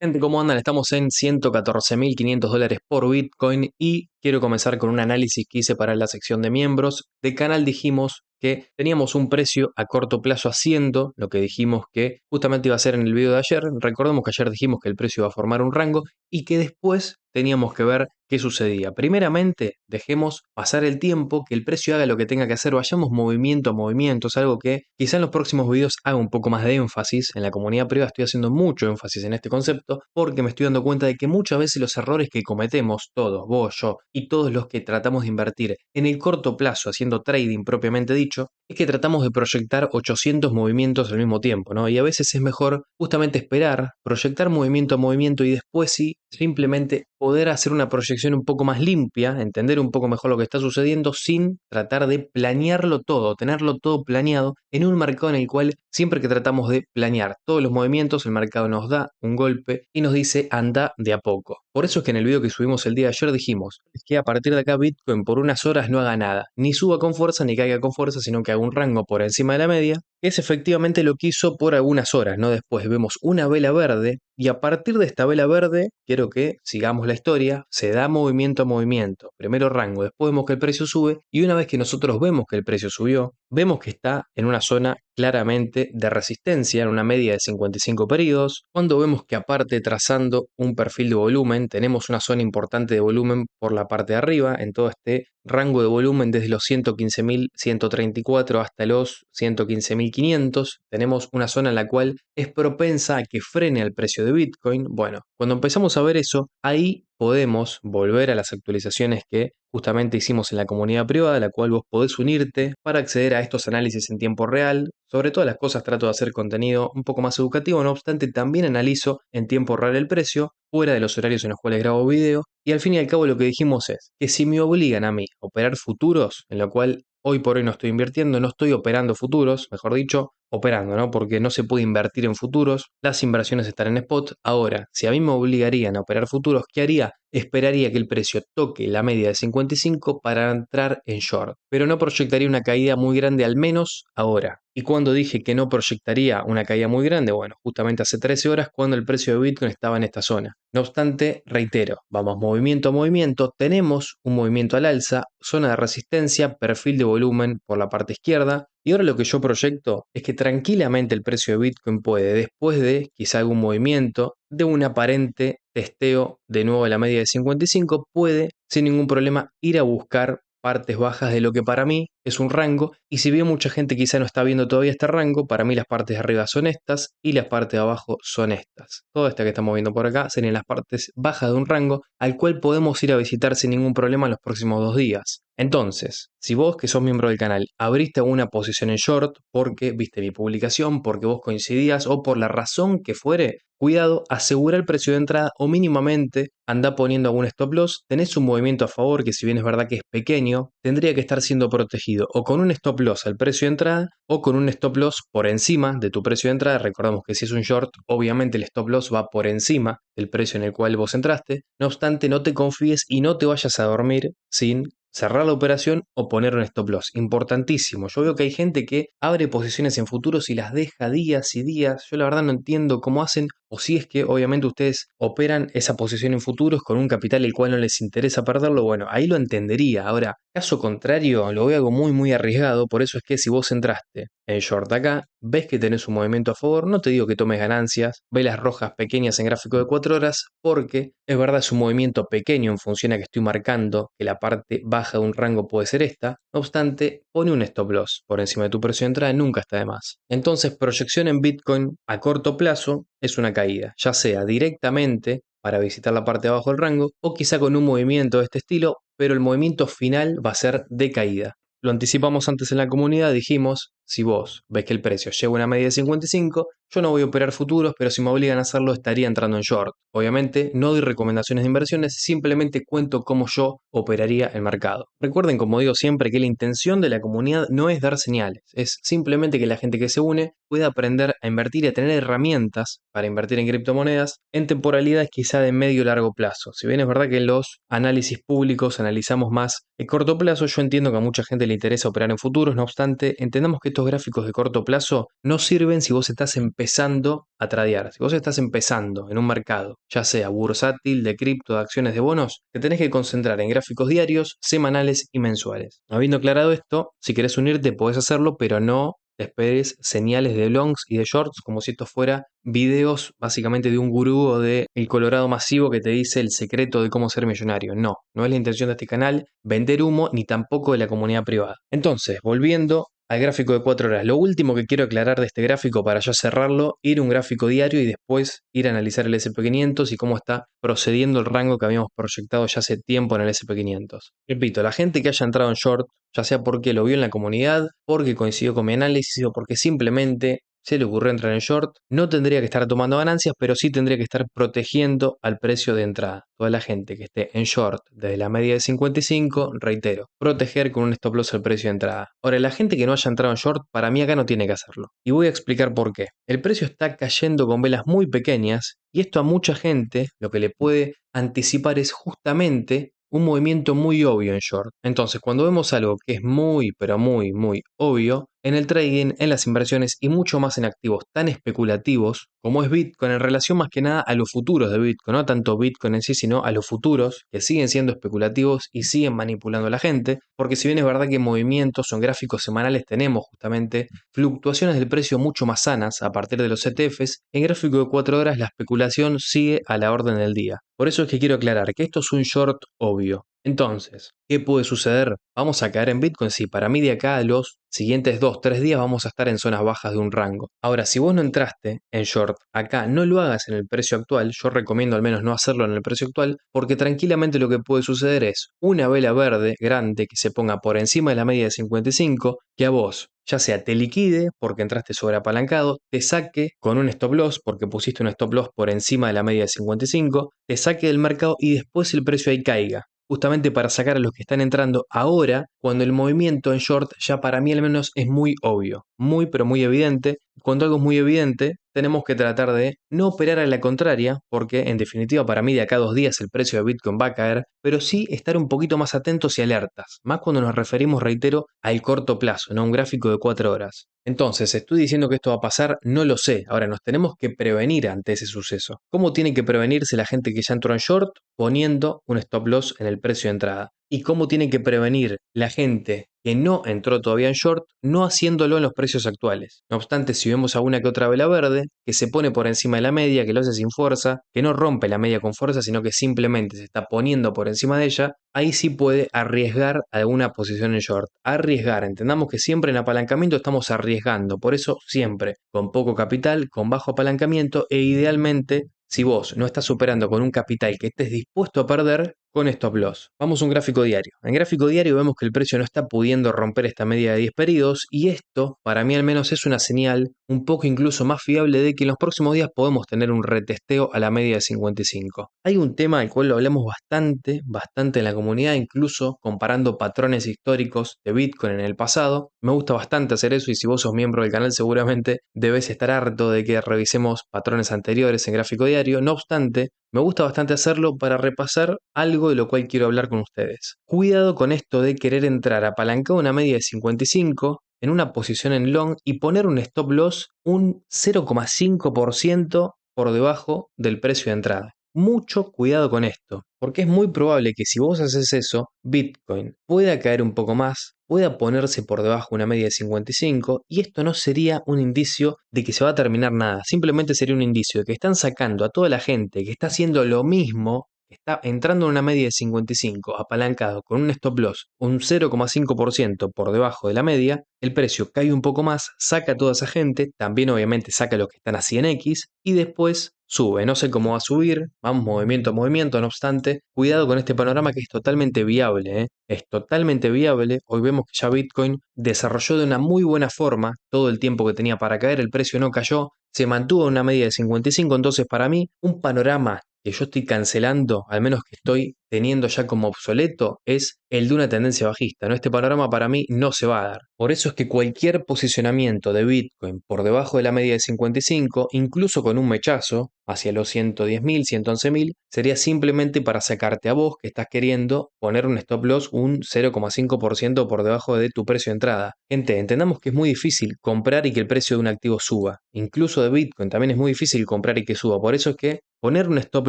Gente, ¿cómo andan? Estamos en $114.500 por Bitcoin y quiero comenzar con un análisis que hice para la sección de miembros. De canal dijimos que teníamos un precio a corto plazo haciendo lo que dijimos que justamente iba a ser en el video de ayer. Recordemos que ayer dijimos que el precio iba a formar un rango y que después teníamos que ver qué sucedía. Primeramente, dejemos pasar el tiempo, que el precio haga lo que tenga que hacer, vayamos movimiento a movimiento. Es algo que quizá en los próximos videos haga un poco más de énfasis. En la comunidad privada estoy haciendo mucho énfasis en este concepto porque me estoy dando cuenta de que muchas veces los errores que cometemos todos, vos, yo y todos los que tratamos de invertir en el corto plazo haciendo trading propiamente dicho, es que tratamos de proyectar 800 movimientos al mismo tiempo, ¿no? Y a veces es mejor justamente esperar, proyectar movimiento a movimiento y después sí, simplemente poder hacer una proyección un poco más limpia, entender un poco mejor lo que está sucediendo sin tratar de planearlo todo, tenerlo todo planeado en un mercado en el cual siempre que tratamos de planear todos los movimientos, el mercado nos da un golpe y nos dice anda de a poco. Por eso es que en el video que subimos el día de ayer dijimos que a partir de acá Bitcoin por unas horas no haga nada, ni suba con fuerza ni caiga con fuerza, sino que haga un rango por encima de la media, que es efectivamente lo que hizo por algunas horas, ¿no? Después vemos una vela verde y a partir de esta vela verde, quiero que sigamos la historia, se da movimiento a movimiento. Primero rango, después vemos que el precio sube y una vez que nosotros vemos que el precio subió, vemos que está en una zona claramente de resistencia, en una media de 55 periodos. Cuando vemos que aparte trazando un perfil de volumen, tenemos una zona importante de volumen por la parte de arriba, en todo este rango de volumen desde los 115.134 hasta los 115.500, tenemos una zona en la cual es propensa a que frene el precio de Bitcoin. Bueno, cuando empezamos a ver eso, ahí podemos volver a las actualizaciones que justamente hicimos en la comunidad privada, a la cual vos podés unirte para acceder a estos análisis en tiempo real. Sobre todas las cosas trato de hacer contenido un poco más educativo, no obstante también analizo en tiempo real el precio, fuera de los horarios en los cuales grabo video, y al fin y al cabo lo que dijimos es que si me obligan a mí a operar futuros, en lo cual hoy por hoy no estoy invirtiendo, no estoy operando futuros, mejor dicho, operando, ¿no? Porque no se puede invertir en futuros, las inversiones están en spot. Ahora, si a mí me obligarían a operar futuros, ¿qué haría? Esperaría que el precio toque la media de 55 para entrar en short, pero no proyectaría una caída muy grande al menos ahora. Y cuando dije que no proyectaría una caída muy grande, bueno, justamente hace 13 horas cuando el precio de Bitcoin estaba en esta zona. No obstante, reitero, vamos movimiento a movimiento, tenemos un movimiento al alza, zona de resistencia, perfil de volumen por la parte izquierda, y ahora lo que yo proyecto es que tranquilamente el precio de Bitcoin puede, después de quizá algún movimiento, de un aparente testeo de nuevo a la media de 55, puede sin ningún problema ir a buscar partes bajas de lo que para mí es un rango, y si bien mucha gente quizá no está viendo todavía este rango, para mí las partes de arriba son estas y las partes de abajo son estas. Toda esta que estamos viendo por acá serían las partes bajas de un rango al cual podemos ir a visitar sin ningún problema en los próximos 2 días. Entonces, si vos que sos miembro del canal abriste una posición en short porque viste mi publicación, porque vos coincidías o por la razón que fuere, cuidado, asegura el precio de entrada o mínimamente anda poniendo algún stop loss. Tenés un movimiento a favor que si bien es verdad que es pequeño, tendría que estar siendo protegido o con un stop loss al precio de entrada o con un stop loss por encima de tu precio de entrada. Recordamos que si es un short, obviamente el stop loss va por encima del precio en el cual vos entraste. No obstante, no te confíes y no te vayas a dormir sin cerrar la operación o poner un stop loss. Importantísimo. Yo veo que hay gente que abre posiciones en futuros y las deja días y días. Yo la verdad no entiendo cómo hacen, o si es que obviamente ustedes operan esa posición en futuros con un capital el cual no les interesa perderlo. Bueno, ahí lo entendería. Ahora, caso contrario, lo veo algo muy arriesgado. Por eso es que si vos entraste en short acá, ves que tenés un movimiento a favor, no te digo que tomes ganancias, velas rojas pequeñas en gráfico de 4 horas, porque es verdad es un movimiento pequeño en función a que estoy marcando que la parte baja de un rango puede ser esta. No obstante, pone un stop loss por encima de tu precio de entrada, nunca está de más. Entonces, proyección en Bitcoin a corto plazo es una caída, ya sea directamente para visitar la parte de abajo del rango o quizá con un movimiento de este estilo, pero el movimiento final va a ser de caída. Lo anticipamos antes en la comunidad, dijimos, si vos ves que el precio llega a una media de 55, yo no voy a operar futuros, pero si me obligan a hacerlo estaría entrando en short. Obviamente no doy recomendaciones de inversiones, simplemente cuento cómo yo operaría el mercado. Recuerden, como digo siempre, que la intención de la comunidad no es dar señales, es simplemente que la gente que se une pueda aprender a invertir y a tener herramientas para invertir en criptomonedas en temporalidades quizá de medio y largo plazo. Si bien es verdad que en los análisis públicos analizamos más el corto plazo, yo entiendo que a mucha gente le interesa operar en futuros, no obstante, entendamos que estos gráficos de corto plazo no sirven si vos estás empezando empezando a tradear, si vos estás empezando en un mercado, ya sea bursátil, de cripto, de acciones, de bonos, te tenés que concentrar en gráficos diarios, semanales y mensuales. Habiendo aclarado esto, si querés unirte podés hacerlo, pero no te esperes señales de longs y de shorts como si esto fuera videos básicamente de un gurú o de el Colorado masivo que te dice el secreto de cómo ser millonario. No, no es la intención de este canal vender humo ni tampoco de la comunidad privada. Entonces, volviendo al gráfico de 4 horas. Lo último que quiero aclarar de este gráfico para ya cerrarlo, ir a un gráfico diario y después ir a analizar el SP500 y cómo está procediendo el rango que habíamos proyectado ya hace tiempo en el SP500. Repito, la gente que haya entrado en short, ya sea porque lo vio en la comunidad, porque coincidió con mi análisis o porque simplemente se le ocurrió entrar en short, no tendría que estar tomando ganancias, pero sí tendría que estar protegiendo al precio de entrada. Toda la gente que esté en short desde la media de 55, reitero, proteger con un stop loss el precio de entrada. Ahora, la gente que no haya entrado en short, para mí acá no tiene que hacerlo. Y voy a explicar por qué. El precio está cayendo con velas muy pequeñas y esto a mucha gente lo que le puede anticipar es justamente un movimiento muy obvio en short. Entonces, cuando vemos algo que es muy, pero muy, muy obvio, en el trading, en las inversiones y mucho más en activos tan especulativos como es Bitcoin en relación más que nada a los futuros de Bitcoin, no tanto Bitcoin en sí, sino a los futuros que siguen siendo especulativos y siguen manipulando a la gente, porque si bien es verdad que en movimientos o en gráficos semanales tenemos justamente fluctuaciones del precio mucho más sanas a partir de los ETFs, en gráfico de 4 horas la especulación sigue a la orden del día. Por eso es que quiero aclarar que esto es un short obvio. Entonces, ¿qué puede suceder? ¿Vamos a caer en Bitcoin? Sí, para mí de acá a los siguientes 2-3 días vamos a estar en zonas bajas de un rango. Ahora, si vos no entraste en short acá, no lo hagas en el precio actual. Yo recomiendo al menos no hacerlo en el precio actual, porque tranquilamente lo que puede suceder es una vela verde grande que se ponga por encima de la media de 55, que a vos ya sea te liquide porque entraste sobreapalancado, te saque con un stop loss porque pusiste un stop loss por encima de la media de 55, te saque del mercado y después el precio ahí caiga. Justamente para sacar a los que están entrando ahora, cuando el movimiento en short ya para mí al menos es muy obvio, muy pero muy evidente. Cuando algo es muy evidente, tenemos que tratar de no operar a la contraria, porque en definitiva para mí de acá a 2 días el precio de Bitcoin va a caer, pero sí estar un poquito más atentos y alertas, más cuando nos referimos, reitero, al corto plazo, no a un gráfico de 4 horas. Entonces, ¿estoy diciendo que esto va a pasar? No lo sé. Ahora, nos tenemos que prevenir ante ese suceso. ¿Cómo tiene que prevenirse la gente que ya entró en short? Poniendo un stop loss en el precio de entrada. ¿Y cómo tiene que prevenir la gente que no entró todavía en short, no haciéndolo en los precios actuales? No obstante, si vemos alguna que otra vela verde, que se pone por encima de la media, que lo hace sin fuerza, que no rompe la media con fuerza, sino que simplemente se está poniendo por encima de ella, ahí sí puede arriesgar alguna posición en short. Arriesgar, entendamos que siempre en apalancamiento estamos arriesgando, por eso siempre con poco capital, con bajo apalancamiento e idealmente si vos no estás operando con un capital que estés dispuesto a perder, con stop loss. Vamos a un gráfico diario. En gráfico diario vemos que el precio no está pudiendo romper esta media de 10 periodos y esto, para mí al menos, es una señal un poco incluso más fiable de que en los próximos días podemos tener un retesteo a la media de 55. Hay un tema del cual lo hablamos bastante en la comunidad, incluso comparando patrones históricos de Bitcoin en el pasado. Me gusta bastante hacer eso y si vos sos miembro del canal seguramente debes estar harto de que revisemos patrones anteriores en gráfico diario. No obstante, me gusta bastante hacerlo para repasar algo de lo cual quiero hablar con ustedes. Cuidado con esto de querer entrar apalancado a una media de 55 en una posición en long y poner un stop loss un 0,5% por debajo del precio de entrada. Mucho cuidado con esto, porque es muy probable que si vos haces eso, Bitcoin pueda caer un poco más, pueda ponerse por debajo de una media de 55 y esto no sería un indicio de que se va a terminar nada, simplemente sería un indicio de que están sacando a toda la gente que está haciendo lo mismo, que está entrando en una media de 55, apalancado con un stop loss un 0,5% por debajo de la media, el precio cae un poco más, saca a toda esa gente, también obviamente saca a los que están a 100x y después sube. No sé cómo va a subir, vamos movimiento a movimiento, no obstante, cuidado con este panorama que es totalmente viable, ¿eh? Es totalmente viable. Hoy vemos que ya Bitcoin desarrolló de una muy buena forma todo el tiempo que tenía para caer, el precio no cayó, se mantuvo en una media de 55, entonces para mí un panorama que yo estoy cancelando, al menos que estoy teniendo ya como obsoleto, es el de una tendencia bajista, ¿no? Este panorama para mí no se va a dar. Por eso es que cualquier posicionamiento de Bitcoin por debajo de la media de 55, incluso con un mechazo hacia los 110.000, 111.000, sería simplemente para sacarte a vos que estás queriendo poner un stop loss un 0,5% por debajo de tu precio de entrada. Gente, entendamos que es muy difícil comprar y que el precio de un activo suba. Incluso de Bitcoin también es muy difícil comprar y que suba. Por eso es que poner un stop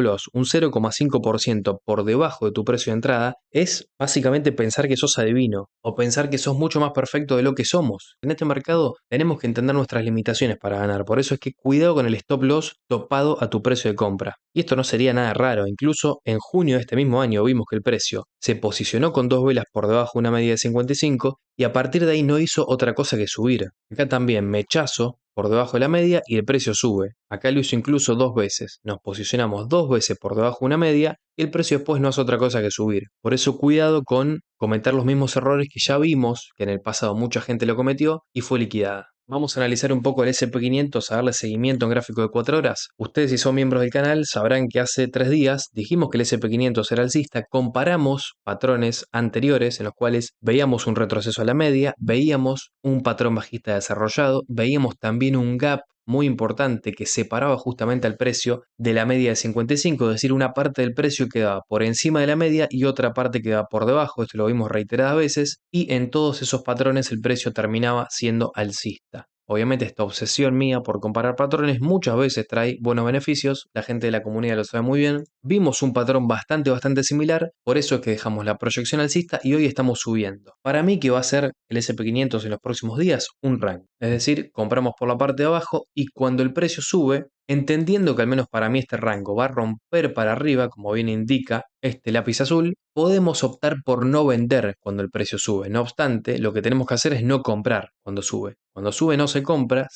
loss un 0,5% por debajo de tu precio de entrada es básicamente pensar que sos adivino o pensar que sos mucho más perfecto de lo que somos. En este mercado tenemos que entender nuestras limitaciones para ganar. Por eso es que cuidado con el stop loss topado a tu precio de compra. Y esto no sería nada raro. Incluso en junio de este mismo año vimos que el precio se posicionó con dos velas por debajo de una media de 55 y a partir de ahí no hizo otra cosa que subir. Acá también mechazo por debajo de la media y el precio sube. Acá lo hizo incluso dos veces. Nos posicionamos dos veces por debajo de una media y el precio después no hace otra cosa que subir. Por eso cuidado con cometer los mismos errores que ya vimos, que en el pasado mucha gente lo cometió y fue liquidada. Vamos a analizar un poco el SP500, a darle seguimiento en gráfico de 4 horas. Ustedes, si son miembros del canal, sabrán que hace 3 días dijimos que el SP500 era alcista, comparamos patrones anteriores en los cuales veíamos un retroceso a la media, veíamos un patrón bajista desarrollado, veíamos también un gap muy importante que separaba justamente al precio de la media de 55, es decir, una parte del precio quedaba por encima de la media y otra parte quedaba por debajo, esto lo vimos reiteradas veces, y en todos esos patrones el precio terminaba siendo alcista. Obviamente esta obsesión mía por comparar patrones muchas veces trae buenos beneficios, la gente de la comunidad lo sabe muy bien. Vimos un patrón bastante similar, por eso es que dejamos la proyección alcista y hoy estamos subiendo. Para mí, que va a ser el SP500 en los próximos días, un rango. Es decir, compramos por la parte de abajo y cuando el precio sube, entendiendo que al menos para mí este rango va a romper para arriba, como bien indica este lápiz azul, podemos optar por no vender cuando el precio sube. No obstante, lo que tenemos que hacer es no comprar cuando sube. Cuando sube no se compra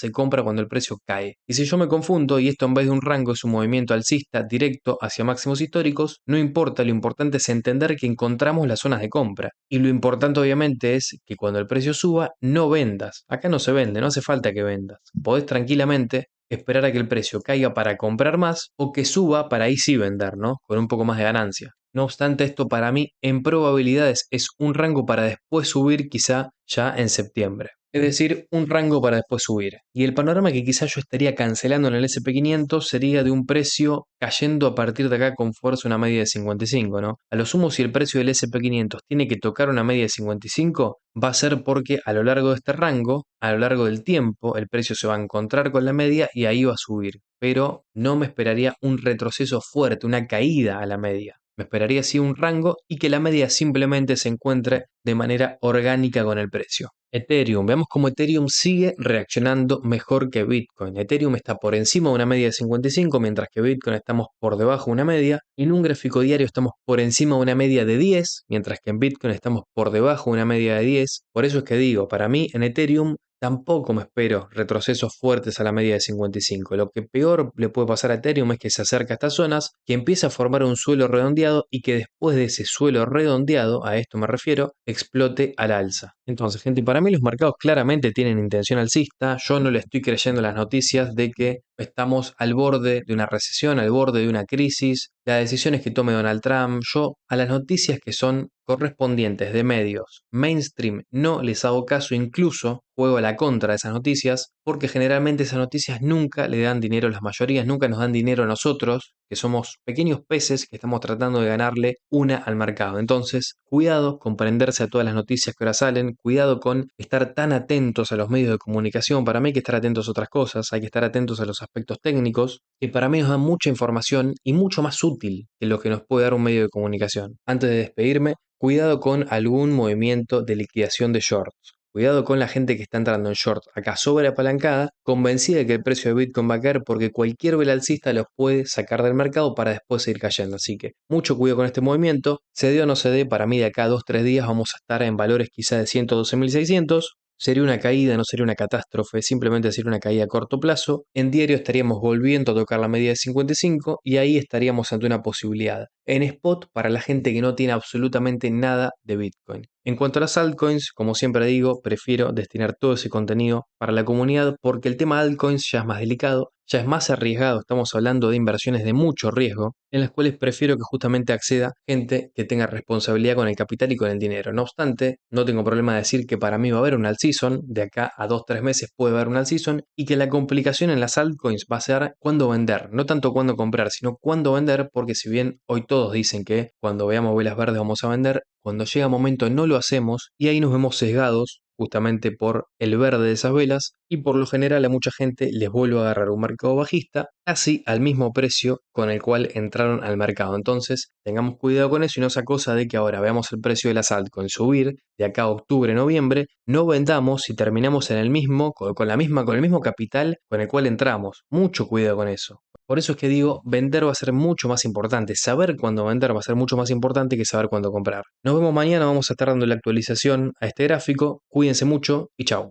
cuando el precio cae. Y si yo me confundo y esto en vez de un rango es un movimiento alcista directo hacia máximos históricos, no importa, lo importante es entender que encontramos las zonas de compra. Y lo importante obviamente es que cuando el precio suba no vendas. Acá no se vende, no hace falta que vendas. Podés tranquilamente esperar a que el precio caiga para comprar más o que suba para ahí sí vender, ¿no? Con un poco más de ganancia. No obstante, esto para mí en probabilidades es un rango para después subir quizá ya en septiembre. Es decir, un rango para después subir. Y el panorama que quizá yo estaría cancelando en el SP500 sería de un precio cayendo a partir de acá con fuerza una media de 55, ¿no? A lo sumo, si el precio del SP500 tiene que tocar una media de 55, va a ser porque a lo largo de este rango, a lo largo del tiempo, el precio se va a encontrar con la media y ahí va a subir. Pero no me esperaría un retroceso fuerte, una caída a la media. Me esperaría así un rango y que la media simplemente se encuentre de manera orgánica con el precio. Ethereum, veamos cómo Ethereum sigue reaccionando mejor que Bitcoin. Ethereum está por encima de una media de 55, mientras que Bitcoin estamos por debajo de una media. En un gráfico diario estamos por encima de una media de 10, mientras que en Bitcoin estamos por debajo de una media de 10. Por eso es que digo, para mí en Ethereum tampoco me espero retrocesos fuertes a la media de 55. Lo que peor le puede pasar a Ethereum es que se acerca a estas zonas, que empieza a formar un suelo redondeado y que después de ese suelo redondeado, a esto me refiero, explote al alza. Entonces, gente, para mí los mercados claramente tienen intención alcista. Yo no le estoy creyendo las noticias de que estamos al borde de una recesión, al borde de una crisis, las decisiones que tome Donald Trump. Yo a las noticias que son correspondientes de medios mainstream no les hago caso, incluso juego a la contra de esas noticias, porque generalmente esas noticias nunca le dan dinero a las mayorías, nunca nos dan dinero a nosotros, que somos pequeños peces que estamos tratando de ganarle una al mercado. Entonces, cuidado con prenderse a todas las noticias que ahora salen, cuidado con estar tan atentos a los medios de comunicación. Para mí hay que estar atentos a otras cosas, hay que estar atentos a los aspectos técnicos, que para mí nos dan mucha información y mucho más útil que lo que nos puede dar un medio de comunicación. Antes de despedirme, cuidado con algún movimiento de liquidación de shorts. Cuidado con la gente que está entrando en short acá sobre apalancada, convencida de que el precio de Bitcoin va a caer porque cualquier vela alcista los puede sacar del mercado para después seguir cayendo. Así que mucho cuidado con este movimiento. Se dé o no se dé, para mí de acá a 2-3 días vamos a estar en valores quizá de 112.600. Sería una caída, no sería una catástrofe, simplemente sería una caída a corto plazo. En diario estaríamos volviendo a tocar la media de 55 y ahí estaríamos ante una posibilidad. En spot para la gente que no tiene absolutamente nada de Bitcoin. En cuanto a las altcoins, como siempre digo, prefiero destinar todo ese contenido para la comunidad porque el tema altcoins ya es más delicado, ya es más arriesgado, estamos hablando de inversiones de mucho riesgo, en las cuales prefiero que justamente acceda gente que tenga responsabilidad con el capital y con el dinero. No obstante, no tengo problema de decir que para mí va a haber un alt season, de acá a 2-3 meses puede haber un alt season, y que la complicación en las altcoins va a ser cuándo vender, no tanto cuándo comprar, sino cuándo vender, porque si bien hoy todos dicen que cuando veamos velas verdes vamos a vender, cuando llega el momento no lo hacemos y ahí nos vemos sesgados justamente por el verde de esas velas y por lo general a mucha gente les vuelve a agarrar un mercado bajista casi al mismo precio con el cual entraron al mercado. Entonces tengamos cuidado con eso y no esa cosa de que ahora veamos el precio de la altcoins subir de acá a octubre, noviembre, no vendamos y terminamos en el mismo, con el mismo capital con el cual entramos. Mucho cuidado con eso. Por eso es que digo, vender va a ser mucho más importante. Saber cuándo vender va a ser mucho más importante que saber cuándo comprar. Nos vemos mañana, vamos a estar dando la actualización a este gráfico. Cuídense mucho y chao.